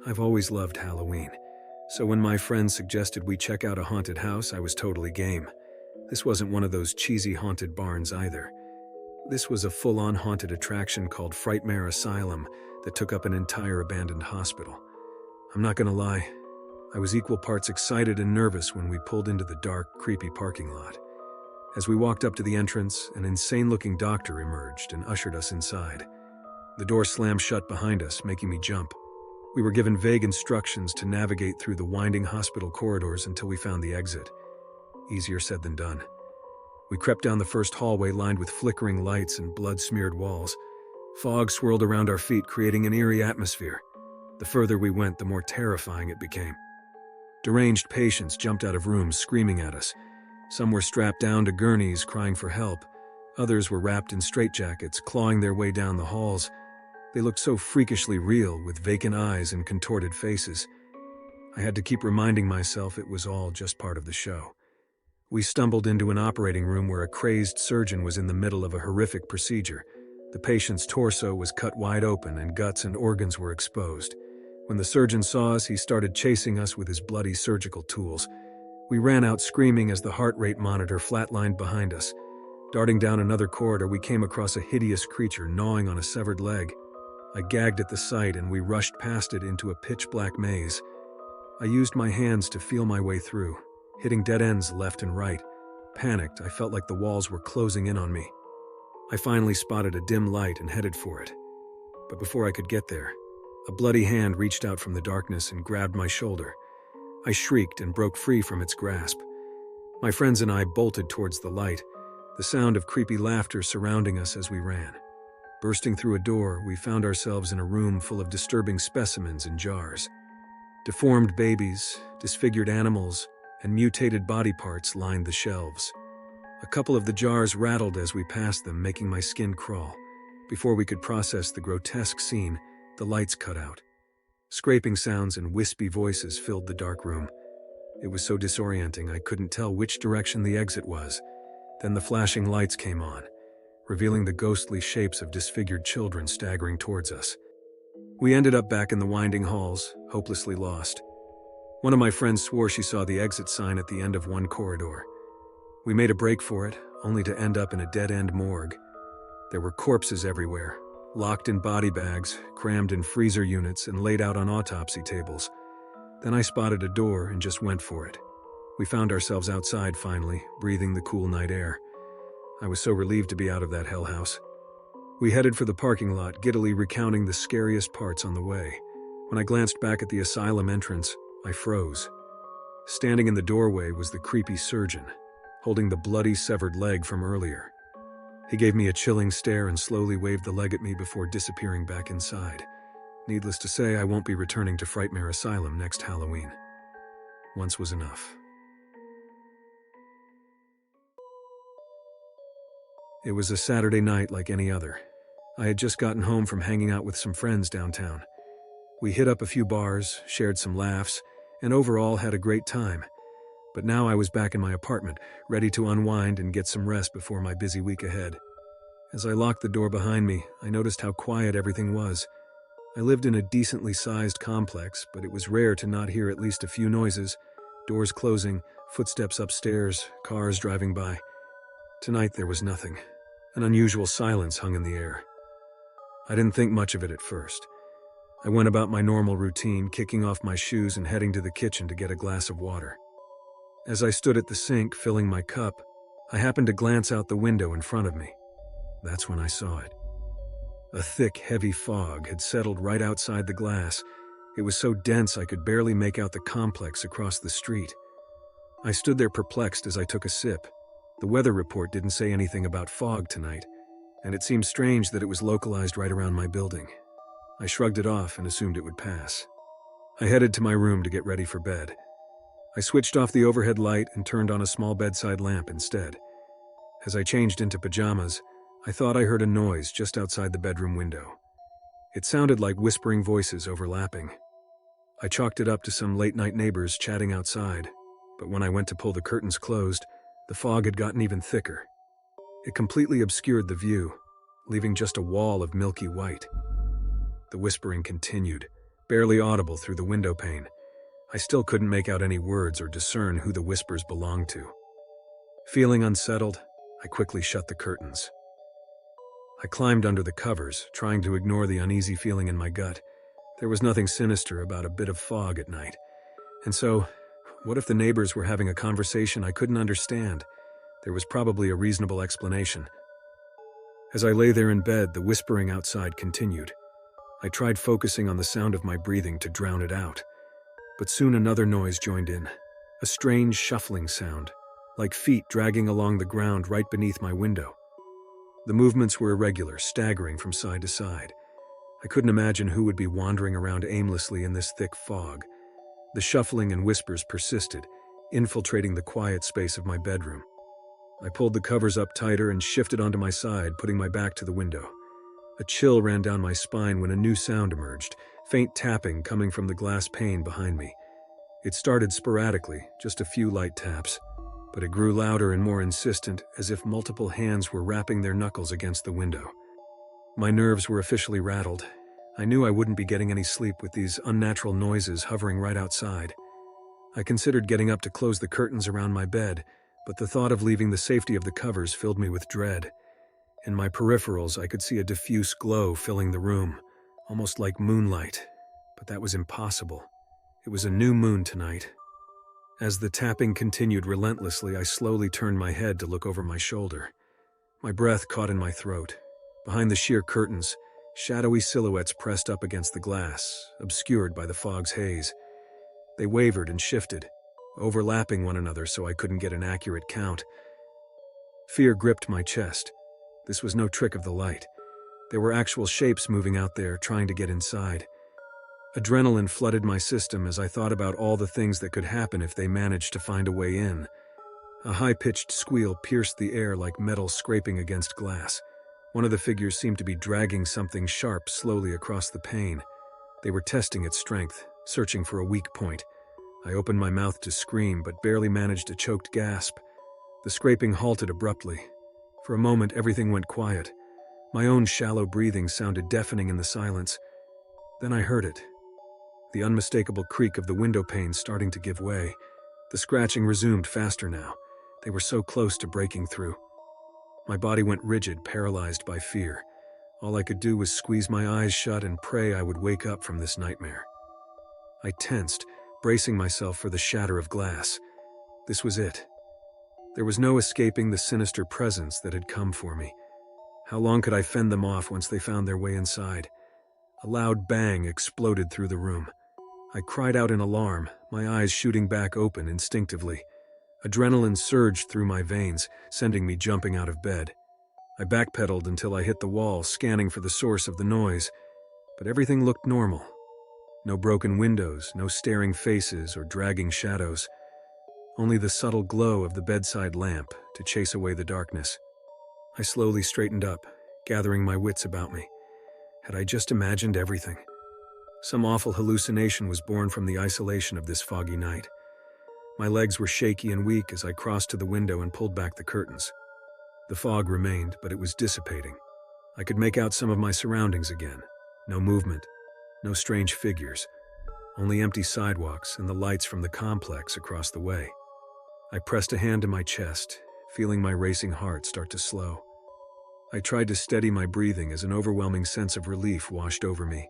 I've always loved Halloween, so when my friends suggested we check out a haunted house, I was totally game. This wasn't one of those cheesy haunted barns either. This was a full-on haunted attraction called Frightmare Asylum that took up an entire abandoned hospital. I'm not gonna lie, I was equal parts excited and nervous when we pulled into the dark, creepy parking lot. As we walked up to the entrance, an insane-looking doctor emerged and ushered us inside. The door slammed shut behind us, making me jump. We were given vague instructions to navigate through the winding hospital corridors until we found the exit. Easier said than done. We crept down the first hallway lined with flickering lights and blood-smeared walls. Fog swirled around our feet, creating an eerie atmosphere. The further we went, the more terrifying it became. Deranged patients jumped out of rooms, screaming at us. Some were strapped down to gurneys, crying for help. Others were wrapped in straitjackets, clawing their way down the halls. They looked so freakishly real, with vacant eyes and contorted faces. I had to keep reminding myself it was all just part of the show. We stumbled into an operating room where a crazed surgeon was in the middle of a horrific procedure. The patient's torso was cut wide open and guts and organs were exposed. When the surgeon saw us, he started chasing us with his bloody surgical tools. We ran out screaming as the heart rate monitor flatlined behind us. Darting down another corridor, we came across a hideous creature gnawing on a severed leg. I gagged at the sight and we rushed past it into a pitch-black maze. I used my hands to feel my way through, hitting dead ends left and right. Panicked, I felt like the walls were closing in on me. I finally spotted a dim light and headed for it. But before I could get there, a bloody hand reached out from the darkness and grabbed my shoulder. I shrieked and broke free from its grasp. My friends and I bolted towards the light, the sound of creepy laughter surrounding us as we ran. Bursting through a door, we found ourselves in a room full of disturbing specimens in jars. Deformed babies, disfigured animals, and mutated body parts lined the shelves. A couple of the jars rattled as we passed them, making my skin crawl. Before we could process the grotesque scene, the lights cut out. Scraping sounds and wispy voices filled the dark room. It was so disorienting I couldn't tell which direction the exit was. Then the flashing lights came on, revealing the ghostly shapes of disfigured children staggering towards us. We ended up back in the winding halls, hopelessly lost. One of my friends swore she saw the exit sign at the end of one corridor. We made a break for it, only to end up in a dead-end morgue. There were corpses everywhere, locked in body bags, crammed in freezer units, and laid out on autopsy tables. Then I spotted a door and just went for it. We found ourselves outside finally, breathing the cool night air. I was so relieved to be out of that hell house. We headed for the parking lot, giddily recounting the scariest parts on the way. When I glanced back at the asylum entrance, I froze. Standing in the doorway was the creepy surgeon, holding the bloody severed leg from earlier. He gave me a chilling stare and slowly waved the leg at me before disappearing back inside. Needless to say, I won't be returning to Frightmare Asylum next Halloween. Once was enough. It was a Saturday night like any other. I had just gotten home from hanging out with some friends downtown. We hit up a few bars, shared some laughs, and overall had a great time. But now I was back in my apartment, ready to unwind and get some rest before my busy week ahead. As I locked the door behind me, I noticed how quiet everything was. I lived in a decently sized complex, but it was rare to not hear at least a few noises: doors closing, footsteps upstairs, cars driving by. Tonight there was nothing. An unusual silence hung in the air. I didn't think much of it at first. I went about my normal routine, kicking off my shoes and heading to the kitchen to get a glass of water. As I stood at the sink, filling my cup, I happened to glance out the window in front of me. That's when I saw it. A thick, heavy fog had settled right outside the glass. It was so dense I could barely make out the complex across the street. I stood there perplexed as I took a sip. The weather report didn't say anything about fog tonight, and it seemed strange that it was localized right around my building. I shrugged it off and assumed it would pass. I headed to my room to get ready for bed. I switched off the overhead light and turned on a small bedside lamp instead. As I changed into pajamas, I thought I heard a noise just outside the bedroom window. It sounded like whispering voices overlapping. I chalked it up to some late-night neighbors chatting outside, but when I went to pull the curtains closed, the fog had gotten even thicker. It completely obscured the view, leaving just a wall of milky white. The whispering continued, barely audible through the window pane. I still couldn't make out any words or discern who the whispers belonged to. Feeling unsettled, I quickly shut the curtains. I climbed under the covers, trying to ignore the uneasy feeling in my gut. There was nothing sinister about a bit of fog at night. And so, what if the neighbors were having a conversation I couldn't understand? There was probably a reasonable explanation. As I lay there in bed, the whispering outside continued. I tried focusing on the sound of my breathing to drown it out. But soon another noise joined in. A strange shuffling sound, like feet dragging along the ground right beneath my window. The movements were irregular, staggering from side to side. I couldn't imagine who would be wandering around aimlessly in this thick fog. The shuffling and whispers persisted, infiltrating the quiet space of my bedroom. I pulled the covers up tighter and shifted onto my side, putting my back to the window. A chill ran down my spine when a new sound emerged, faint tapping coming from the glass pane behind me. It started sporadically, just a few light taps, but it grew louder and more insistent, as if multiple hands were rapping their knuckles against the window. My nerves were officially rattled. I knew I wouldn't be getting any sleep with these unnatural noises hovering right outside. I considered getting up to close the curtains around my bed, but the thought of leaving the safety of the covers filled me with dread. In my peripherals, I could see a diffuse glow filling the room, almost like moonlight, but that was impossible. It was a new moon tonight. As the tapping continued relentlessly, I slowly turned my head to look over my shoulder. My breath caught in my throat. Behind the sheer curtains, shadowy silhouettes pressed up against the glass, obscured by the fog's haze. They wavered and shifted, overlapping one another so I couldn't get an accurate count. Fear gripped my chest. This was no trick of the light. There were actual shapes moving out there, trying to get inside. Adrenaline flooded my system as I thought about all the things that could happen if they managed to find a way in. A high-pitched squeal pierced the air like metal scraping against glass. One of the figures seemed to be dragging something sharp slowly across the pane. They were testing its strength, searching for a weak point. I opened my mouth to scream, but barely managed a choked gasp. The scraping halted abruptly. For a moment, everything went quiet. My own shallow breathing sounded deafening in the silence. Then I heard it. The unmistakable creak of the window pane starting to give way. The scratching resumed faster now. They were so close to breaking through. My body went rigid, paralyzed by fear. All I could do was squeeze my eyes shut and pray I would wake up from this nightmare. I tensed, bracing myself for the shatter of glass. This was it. There was no escaping the sinister presence that had come for me. How long could I fend them off once they found their way inside? A loud bang exploded through the room. I cried out in alarm, my eyes shooting back open instinctively. Adrenaline surged through my veins, sending me jumping out of bed. I backpedaled until I hit the wall, scanning for the source of the noise, but everything looked normal. No broken windows, no staring faces or dragging shadows. Only the subtle glow of the bedside lamp to chase away the darkness. I slowly straightened up, gathering my wits about me. Had I just imagined everything? Some awful hallucination was born from the isolation of this foggy night. My legs were shaky and weak as I crossed to the window and pulled back the curtains. The fog remained, but it was dissipating. I could make out some of my surroundings again. No movement, no strange figures, only empty sidewalks and the lights from the complex across the way. I pressed a hand to my chest, feeling my racing heart start to slow. I tried to steady my breathing as an overwhelming sense of relief washed over me.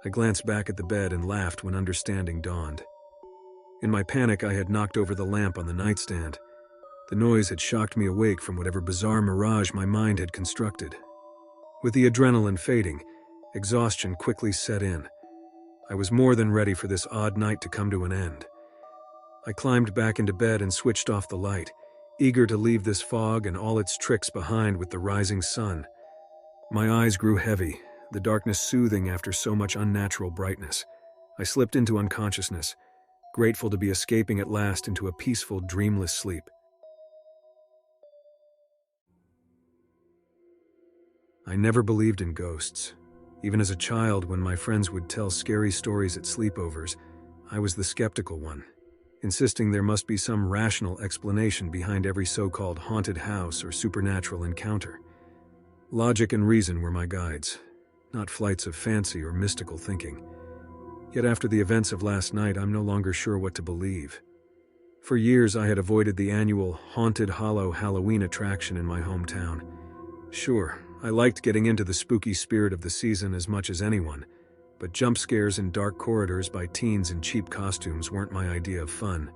I glanced back at the bed and laughed when understanding dawned. In my panic, I had knocked over the lamp on the nightstand. The noise had shocked me awake from whatever bizarre mirage my mind had constructed. With the adrenaline fading, exhaustion quickly set in. I was more than ready for this odd night to come to an end. I climbed back into bed and switched off the light, eager to leave this fog and all its tricks behind with the rising sun. My eyes grew heavy, the darkness soothing after so much unnatural brightness. I slipped into unconsciousness, grateful to be escaping at last into a peaceful, dreamless sleep. I never believed in ghosts. Even as a child, when my friends would tell scary stories at sleepovers, I was the skeptical one, insisting there must be some rational explanation behind every so-called haunted house or supernatural encounter. Logic and reason were my guides, not flights of fancy or mystical thinking. Yet after the events of last night, I'm no longer sure what to believe. For years, I had avoided the annual Haunted Hollow Halloween attraction in my hometown. Sure, I liked getting into the spooky spirit of the season as much as anyone, but jump scares in dark corridors by teens in cheap costumes weren't my idea of fun.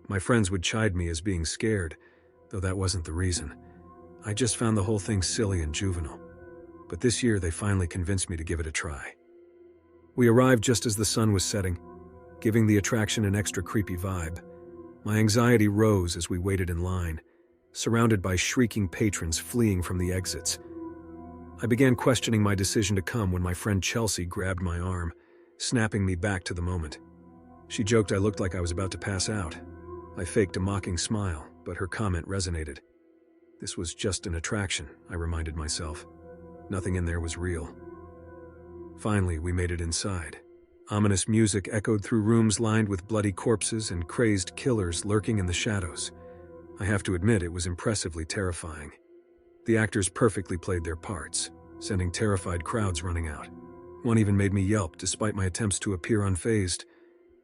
My friends would chide me as being scared, though that wasn't the reason. I just found the whole thing silly and juvenile. But this year, they finally convinced me to give it a try. We arrived just as the sun was setting, giving the attraction an extra creepy vibe. My anxiety rose as we waited in line, surrounded by shrieking patrons fleeing from the exits. I began questioning my decision to come when my friend Chelsea grabbed my arm, snapping me back to the moment. She joked I looked like I was about to pass out. I faked a mocking smile, but her comment resonated. This was just an attraction, I reminded myself. Nothing in there was real. Finally, we made it inside. Ominous music echoed through rooms lined with bloody corpses and crazed killers lurking in the shadows. I have to admit, it was impressively terrifying. The actors perfectly played their parts, sending terrified crowds running out. One even made me yelp despite my attempts to appear unfazed.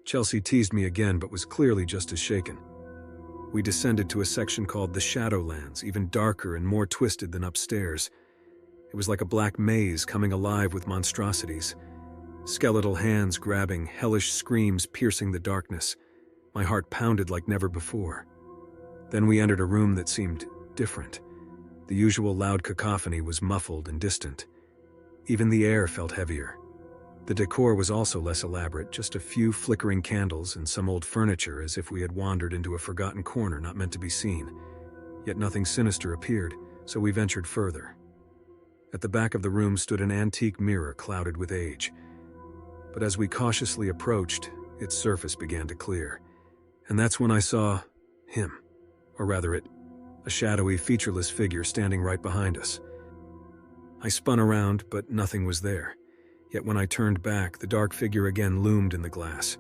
Chelsea teased me again, but was clearly just as shaken. We descended to a section called the Shadowlands, even darker and more twisted than upstairs. It was like a black maze coming alive with monstrosities. Skeletal hands grabbing, hellish screams piercing the darkness. My heart pounded like never before. Then we entered a room that seemed different. The usual loud cacophony was muffled and distant. Even the air felt heavier. The decor was also less elaborate, just a few flickering candles and some old furniture, as if we had wandered into a forgotten corner not meant to be seen. Yet nothing sinister appeared, so we ventured further. At the back of the room stood an antique mirror clouded with age. But as we cautiously approached, its surface began to clear. And that's when I saw him. Or rather it, a shadowy, featureless figure standing right behind us. I spun around, but nothing was there. Yet when I turned back, the dark figure again loomed in the glass.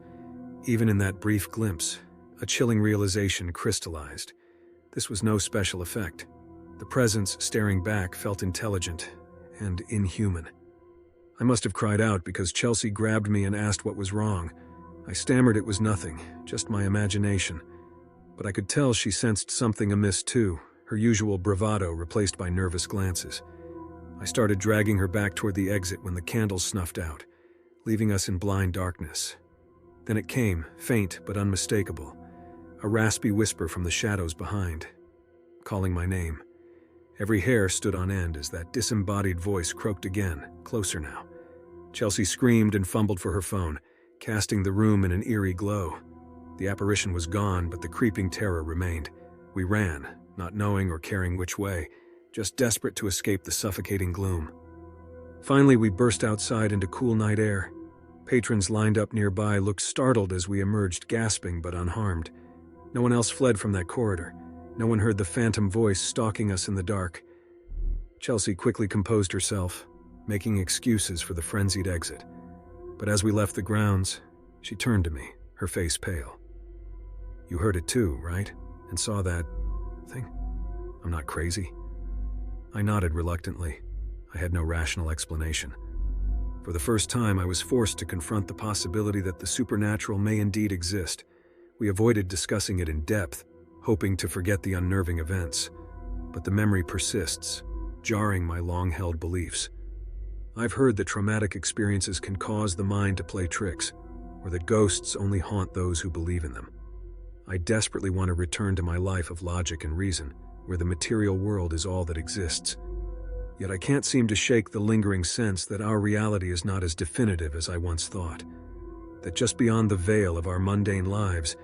Even in that brief glimpse, a chilling realization crystallized. This was no special effect. The presence staring back felt intelligent and inhuman. I must have cried out because Chelsea grabbed me and asked what was wrong. I stammered it was nothing, just my imagination. But I could tell she sensed something amiss too, her usual bravado replaced by nervous glances. I started dragging her back toward the exit when the candles snuffed out, leaving us in blind darkness. Then it came, faint but unmistakable, a raspy whisper from the shadows behind, calling my name. Every hair stood on end as that disembodied voice croaked again, closer now. Chelsea screamed and fumbled for her phone, casting the room in an eerie glow. The apparition was gone, but the creeping terror remained. We ran, not knowing or caring which way, just desperate to escape the suffocating gloom. Finally, we burst outside into cool night air. Patrons lined up nearby looked startled as we emerged, gasping but unharmed. No one else fled from that corridor. No one heard the phantom voice stalking us in the dark. Chelsea quickly composed herself, making excuses for the frenzied exit. But as we left the grounds, she turned to me, her face pale. "You heard it too, right? And saw that thing? I'm not crazy?" I nodded reluctantly. I had no rational explanation. For the first time, I was forced to confront the possibility that the supernatural may indeed exist. We avoided discussing it in depth, hoping to forget the unnerving events. But the memory persists, jarring my long-held beliefs. I've heard that traumatic experiences can cause the mind to play tricks, or that ghosts only haunt those who believe in them. I desperately want to return to my life of logic and reason, where the material world is all that exists. Yet I can't seem to shake the lingering sense that our reality is not as definitive as I once thought. That just beyond the veil of our mundane lives,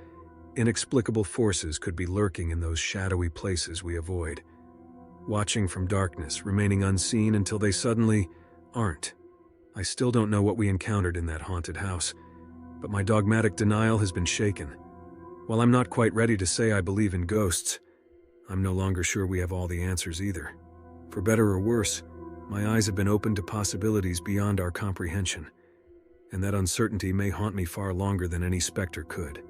inexplicable forces could be lurking in those shadowy places we avoid, watching from darkness, remaining unseen until they suddenly aren't. I still don't know what we encountered in that haunted house, but my dogmatic denial has been shaken. While I'm not quite ready to say I believe in ghosts, I'm no longer sure we have all the answers either. For better or worse, my eyes have been opened to possibilities beyond our comprehension, and that uncertainty may haunt me far longer than any specter could.